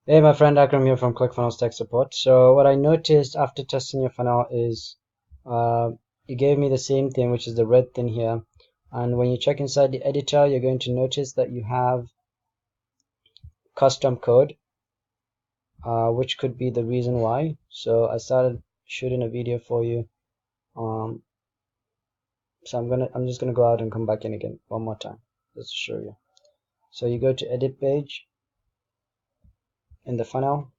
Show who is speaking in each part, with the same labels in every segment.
Speaker 1: Hey, my friend Akram here from ClickFunnels Tech Support. So what I noticed after testing your funnel is it gave me the same thing, which is the red thing here. And when you check inside the editor, you're going to notice that you have custom code, which could be the reason why. So I started shooting a video for you. Um, so I'm just gonna go out and come back in again one more time just to show you. So you go to edit page in the funnel.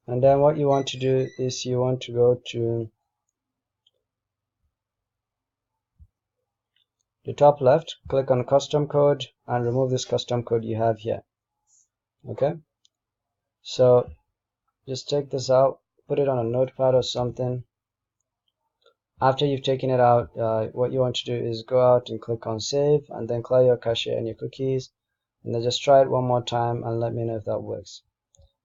Speaker 1: And then what you want to do is you want to go to the top left, click on custom code and remove this custom code you have here. Okay, so just take this out, put it on a notepad or something. After you've taken it out, what you want to do is go out and click on save and then clear your cache and your cookies, and then just try it one more time and let me know if that works.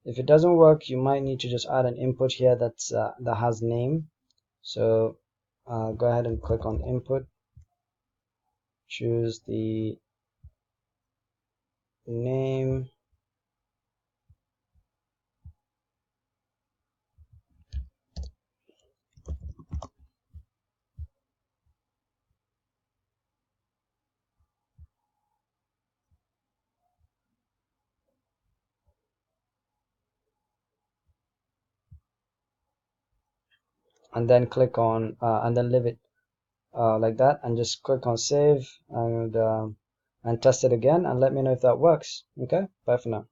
Speaker 1: If it doesn't work, you might need to just add an input here that has name. So go ahead and click on input, choose the name, and then click on and then leave it like that, and just click on save and test it again and let me know if that works. Okay, bye for now.